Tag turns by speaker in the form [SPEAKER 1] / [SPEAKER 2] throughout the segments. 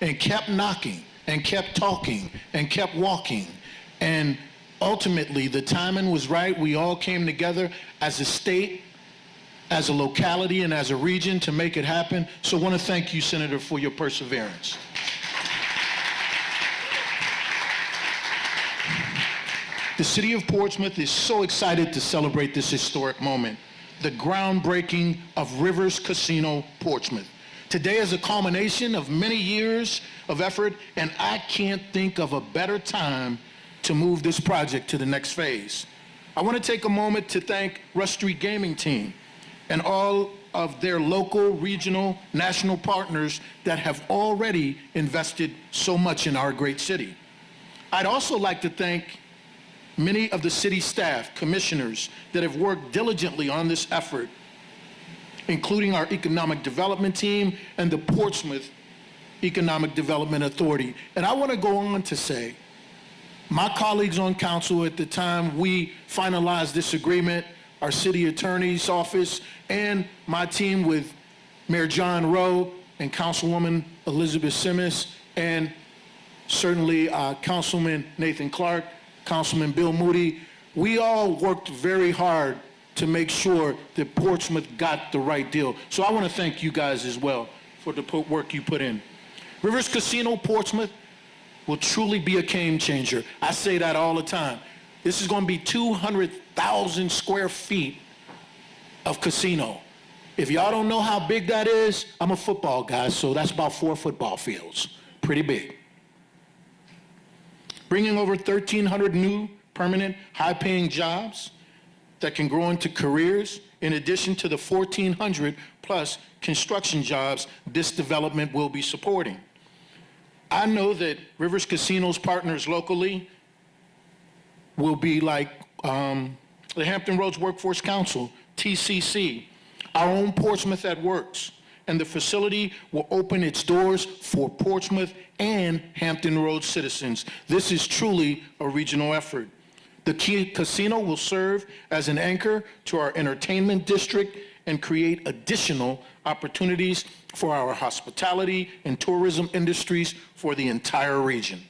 [SPEAKER 1] and kept knocking and kept talking and kept walking. And ultimately, the timing was right. We all came together as a state, as a locality, and as a region to make it happen. So I want to thank you, Senator, for your perseverance. The city of Portsmouth is so excited to celebrate this historic moment, the groundbreaking of Rivers Casino Portsmouth. Today is a culmination of many years of effort, and I can't think of a better time to move this project to the next phase. I want to take a moment to thank Rush Street Gaming Team and all of their local, regional, national partners that have already invested so much in our great city. I'd also like to thank many of the city staff, commissioners that have worked diligently on this effort, including our economic development team and the Portsmouth Economic Development Authority. And I want to go on to say, my colleagues on council at the time we finalized this agreement, our city attorney's office, and my team with Mayor John Rowe and Councilwoman Elizabeth Simmons, and certainly Councilman Nathan Clark, Councilman Bill Moody, we all worked very hard to make sure that Portsmouth got the right deal. So I want to thank you guys as well for the work you put in. Rivers Casino Portsmouth will truly be a game changer. I say that all the time. This is going to be 200,000 square feet of casino. If y'all don't know how big that is, I'm a football guy, so that's about 4 football fields. Pretty big. Bringing over 1,300 new, permanent, high-paying jobs that can grow into careers, in addition to the 1,400 plus construction jobs this development will be supporting. I know that Rivers Casino's partners locally will be like the Hampton Roads Workforce Council, TCC, our own Portsmouth at Works, and the facility will open its doors for Portsmouth and Hampton Roads citizens. This is truly a regional effort. The casino will serve as an anchor to our entertainment district and create additional opportunities for our hospitality and tourism industries for the entire region.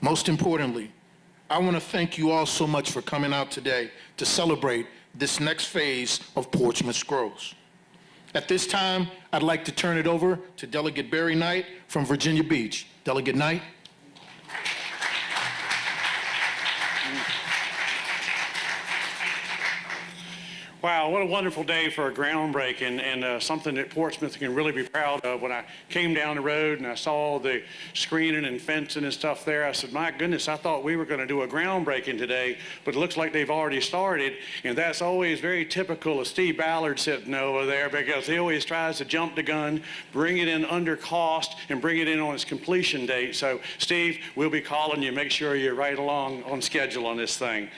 [SPEAKER 1] Most importantly, I want to thank you all so much for coming out today to celebrate this next phase of Portsmouth's growth. At this time, I'd like to turn it over to Delegate Barry Knight from Virginia Beach. Delegate Knight.
[SPEAKER 2] Wow, what a wonderful day for a groundbreaking and something that Portsmouth can really be proud of. When I came down the road and I saw the screening and fencing and stuff there, I said, my goodness, I thought we were going to do a groundbreaking today, but it looks like they've already started. And that's always very typical of Steve Ballard sitting over there, because he always tries to jump the gun, bring it in under cost, and bring it in on its completion date. So, Steve, we'll be calling you. Make sure you're right along on schedule on this thing.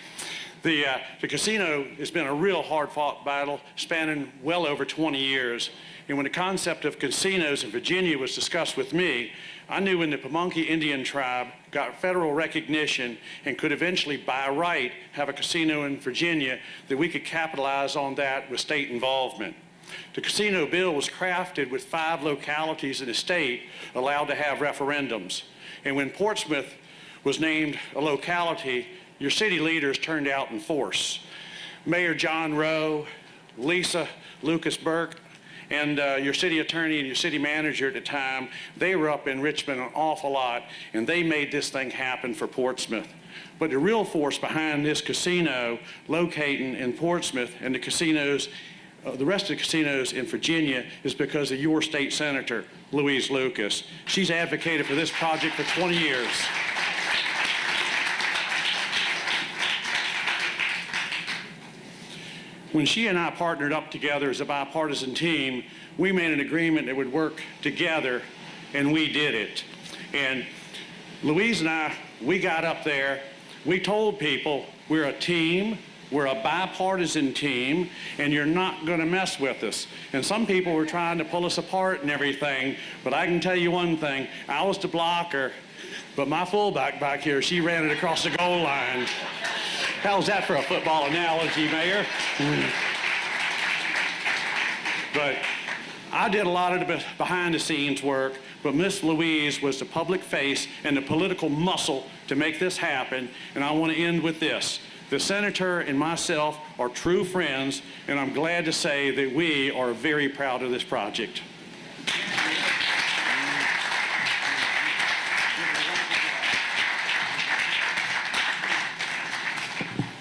[SPEAKER 2] The casino has been a real hard-fought battle spanning well over 20 years. And when the concept of casinos in Virginia was discussed with me, I knew when the Pamunkey Indian tribe got federal recognition and could eventually, by right, have a casino in Virginia, that we could capitalize on that with state involvement. The casino bill was crafted with 5 localities in the state allowed to have referendums. And when Portsmouth was named a locality, your city leaders turned out in force. Mayor John Rowe, Lisa Lucas Burke, and your city attorney and your city manager at the time, they were up in Richmond an awful lot, and they made this thing happen for Portsmouth. But the real force behind this casino locating in Portsmouth and the casinos, the rest of the casinos in Virginia, is because of your state senator, Louise Lucas. She's advocated for this project for 20 years. When she and I partnered up together as a bipartisan team, we made an agreement that would work together, and we did it. And Louise and I, we got up there, we told people we're a team, we're a bipartisan team, and you're not going to mess with us. And some people were trying to pull us apart and everything, but I can tell you one thing, I was the blocker, but my fullback back here, she ran it across the goal line. How's that for a football analogy, Mayor? But I did a lot of the behind-the-scenes work, but Miss Louise was the public face and the political muscle to make this happen. And I want to end with this. The senator and myself are true friends, and I'm glad to say that we are very proud of this project.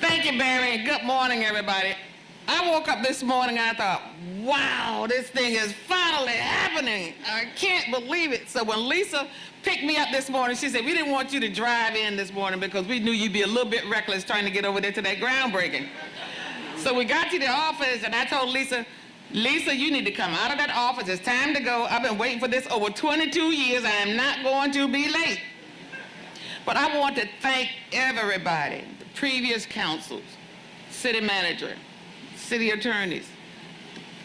[SPEAKER 3] Thank you, Barry. Good morning, everybody. I woke up this morning and I thought, wow, this thing is finally happening. I can't believe it. So when Lisa picked me up this morning, she said, we didn't want you to drive in this morning because we knew you'd be a little bit reckless trying to get over there to that groundbreaking. So we got to the office and I told Lisa, Lisa, you need to come out of that office. It's time to go. I've been waiting for this over 22 years. I am not going to be late. But I want to thank everybody, the previous councils, city manager, city attorneys,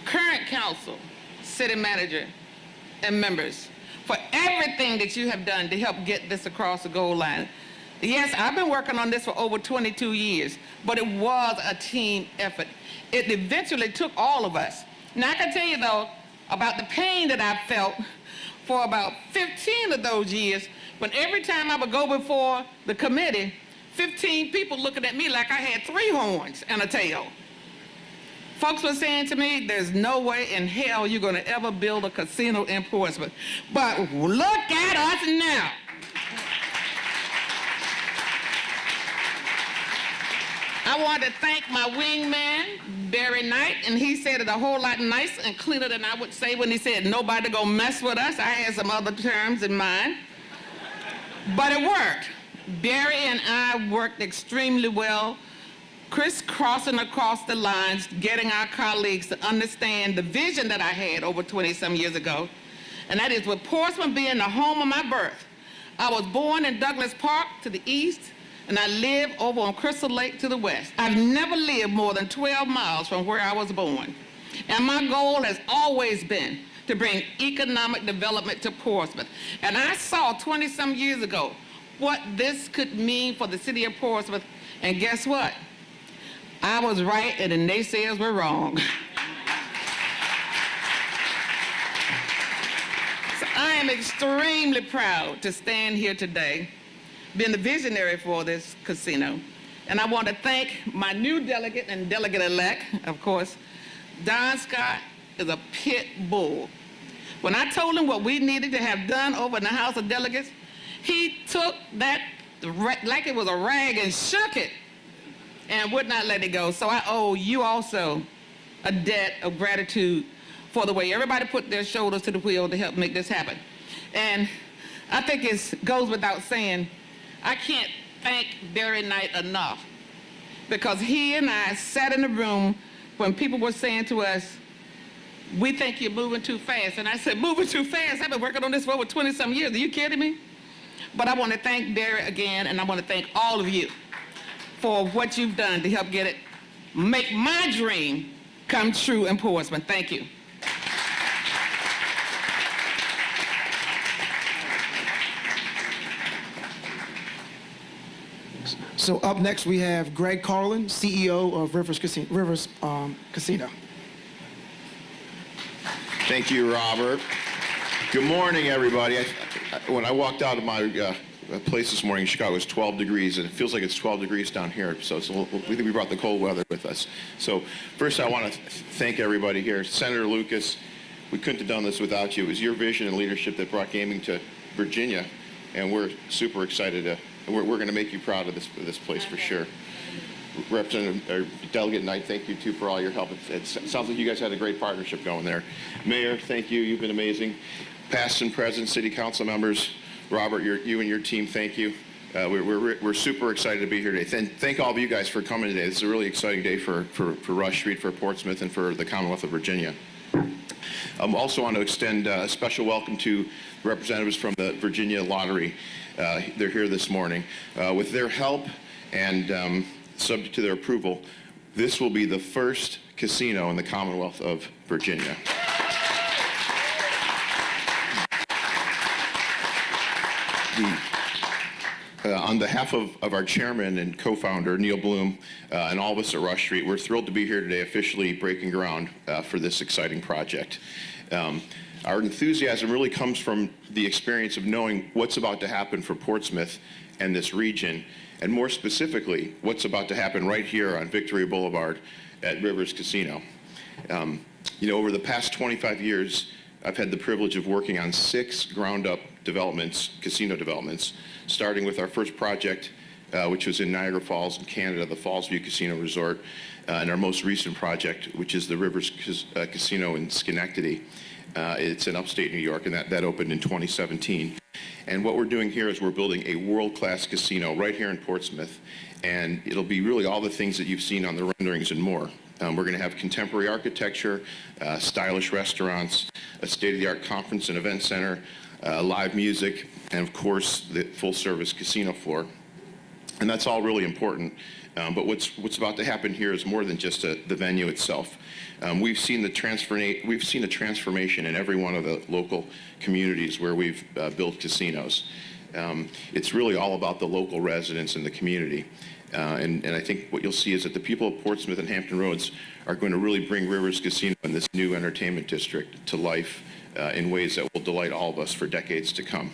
[SPEAKER 3] current council, city manager, and members for everything that you have done to help get this across the goal line. Yes, I've been working on this for over 22 years, but it was a team effort. It eventually took all of us. Now, I can tell you, though, about the pain that I felt for about 15 of those years, when every time I would go before the committee, 15 people looking at me like I had 3 horns and a tail. Folks were saying to me, there's no way in hell you're going to ever build a casino in Portsmouth. But look at us now. I want to thank my wingman, Barry Knight, and he said it a whole lot nicer and cleaner than I would say when he said nobody gonna mess with us. I had some other terms in mind, but it worked. Barry and I worked extremely well, crisscrossing across the lines, getting our colleagues to understand the vision that I had over 20-some years ago, and that is with Portsmouth being the home of my birth. I was born in Douglas Park to the east, and I live over on Crystal Lake to the west. I've never lived more than 12 miles from where I was born. And my goal has always been to bring economic development to Portsmouth. And I saw 20-some years ago what this could mean for the city of Portsmouth, and guess what? I was right and the naysayers were wrong. So I am extremely proud to stand here today being the visionary for this casino. And I want to thank my new delegate and delegate-elect, of course. Don Scott is a pit bull. When I told him what we needed to have done over in the House of Delegates, he took that like it was a rag and shook it and would not let it go. So I owe you also a debt of gratitude for the way everybody put their shoulders to the wheel to help make this happen. And I think it goes without saying, I can't thank Barry Knight enough, because he and I sat in the room when people were saying to us, we think you're moving too fast. And I said, moving too fast? I've been working on this for over 20-some years. Are you kidding me? But I want to thank Barry again, and I want to thank all of you for what you've done to help make my dream come true in Portsmouth. Thank you.
[SPEAKER 4] So up next we have Greg Carlin, CEO of Rivers Casino.
[SPEAKER 5] Thank you, Robert. Good morning, everybody. When I walked out of my place this morning in Chicago, it was 12 degrees, and it feels like it's 12 degrees down here. So we think we brought the cold weather with us. So first, I want to thank everybody here. Senator Lucas, we couldn't have done this without you. It was your vision and leadership that brought gaming to Virginia, and we're super excited to. We're going to make you proud of this place for sure. Delegate Knight, thank you too for all your help. It sounds like you guys had a great partnership going there. Mayor, thank you. You've been amazing. Past and present city council members, Robert, you and your team, thank you. We're super excited to be here today. Thank all of you guys for coming today. This is a really exciting day for Rush Street, for Portsmouth, and for the Commonwealth of Virginia. I also want to extend a special welcome to representatives from the Virginia Lottery. They're here this morning. With their help and subject to their approval, this will be the first casino in the Commonwealth of Virginia. On behalf of our chairman and co-founder, Neil Bloom, and all of us at Rush Street, we're thrilled to be here today officially breaking ground for this exciting project. Our enthusiasm really comes from the experience of knowing what's about to happen for Portsmouth and this region, and more specifically, what's about to happen right here on Victory Boulevard at Rivers Casino. Over the past 25 years, I've had the privilege of working on 6 ground-up developments, casino developments, starting with our first project, which was in Niagara Falls in Canada, the Fallsview Casino Resort, and our most recent project, which is the Rivers Casino in Schenectady. It's in upstate New York, and that opened in 2017. And what we're doing here is we're building a world-class casino right here in Portsmouth, and it'll be really all the things that you've seen on the renderings and more. We're going to have contemporary architecture, stylish restaurants, a state-of-the-art conference and event center, live music, and of course, the full-service casino floor. And that's all really important. But what's about to happen here is more than just the venue itself. We've seen a transformation in every one of the local communities where we've built casinos. It's really all about the local residents and the community. And I think what you'll see is that the people of Portsmouth and Hampton Roads are going to really bring Rivers Casino and this new entertainment district to life in ways that will delight all of us for decades to come.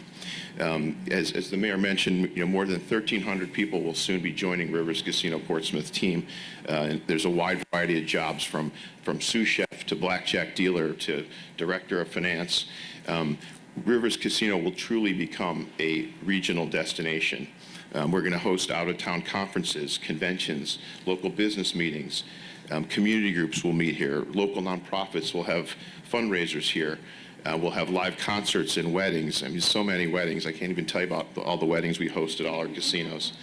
[SPEAKER 5] As the mayor mentioned, more than 1,300 people will soon be joining Rivers Casino Portsmouth team. And there's a wide variety of jobs from sous chef to blackjack dealer to director of finance. Rivers Casino will truly become a regional destination. We're going to host out-of-town conferences, conventions, local business meetings. Community groups will meet here. Local nonprofits will have fundraisers here. We'll have live concerts and weddings. I mean, so many weddings. I can't even tell you about all the weddings we host at all our casinos.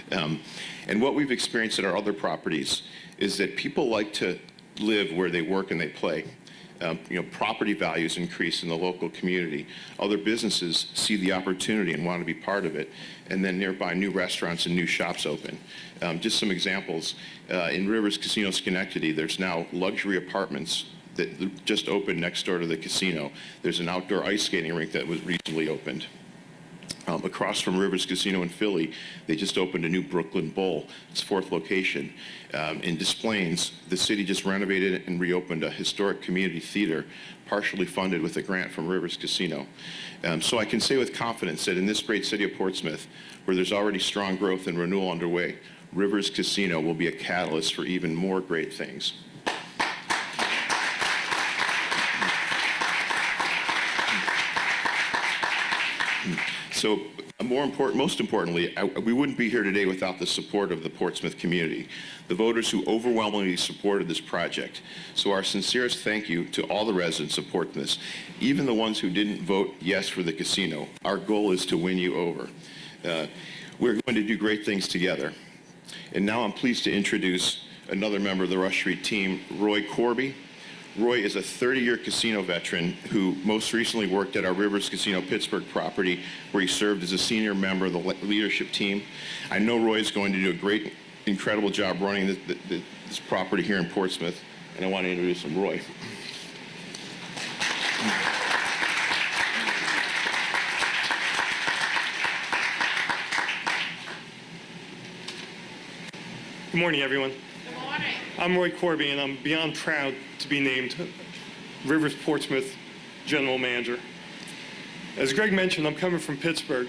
[SPEAKER 5] And what we've experienced at our other properties is that people like to live where they work and they play. Property values increase in the local community. Other businesses see the opportunity and want to be part of it. And then nearby, new restaurants and new shops open. Just some examples. In Rivers Casino Schenectady, there's now luxury apartments that just opened next door to the casino. There's an outdoor ice skating rink that was recently opened. Across from Rivers Casino in Philly, they just opened a new Brooklyn Bowl, its 4th location. In Des Plaines, the city just renovated and reopened a historic community theater, partially funded with a grant from Rivers Casino. So I can say with confidence that in this great city of Portsmouth, where there's already strong growth and renewal underway, Rivers Casino will be a catalyst for even more great things. So most importantly, we wouldn't be here today without the support of the Portsmouth community, the voters who overwhelmingly supported this project. So our sincerest thank you to all the residents of Portsmouth, even the ones who didn't vote yes for the casino. Our goal is to win you over. We're going to do great things together. And now I'm pleased to introduce another member of the Rush Street team, Roy Corby. Roy is a 30-year casino veteran who most recently worked at our Rivers Casino Pittsburgh property, where he served as a senior member of the leadership team. I know Roy is going to do a great, incredible job running this property here in Portsmouth, and I want to introduce him, Roy.
[SPEAKER 6] Good morning, everyone.
[SPEAKER 3] Good morning.
[SPEAKER 6] I'm Roy Corby, and I'm beyond proud to be named Rivers Portsmouth General Manager. As Greg mentioned, I'm coming from Pittsburgh,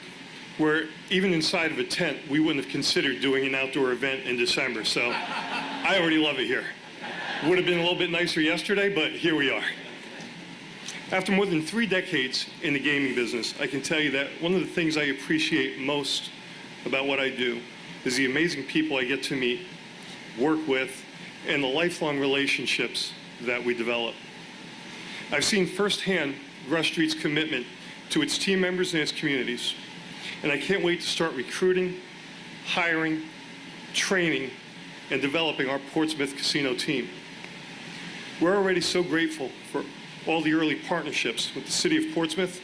[SPEAKER 6] where even inside of a tent, we wouldn't have considered doing an outdoor event in December, so I already love it here. Would have been a little bit nicer yesterday, but here we are. After more than 3 decades in the gaming business, I can tell you that one of the things I appreciate most about what I do is the amazing people I get to meet, work with, and the lifelong relationships that we develop. I've seen firsthand Rush Street's commitment to its team members and its communities, and I can't wait to start recruiting, hiring, training, and developing our Portsmouth casino team. We're already so grateful for all the early partnerships with the City of Portsmouth,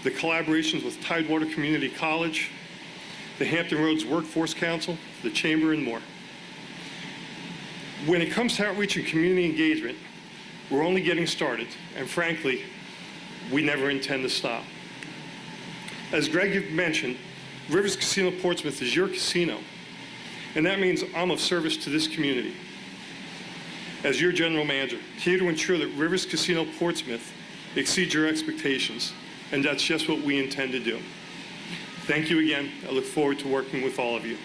[SPEAKER 6] the collaborations with Tidewater Community College, the Hampton Roads Workforce Council, the Chamber, and more. When it comes to outreach and community engagement, we're only getting started, and frankly, we never intend to stop. As Greg mentioned, Rivers Casino Portsmouth is your casino, and that means I'm of service to this community. As your general manager, here to ensure that Rivers Casino Portsmouth exceed your expectations, and that's just what we intend to do. Thank you again. I look forward to working with all of you.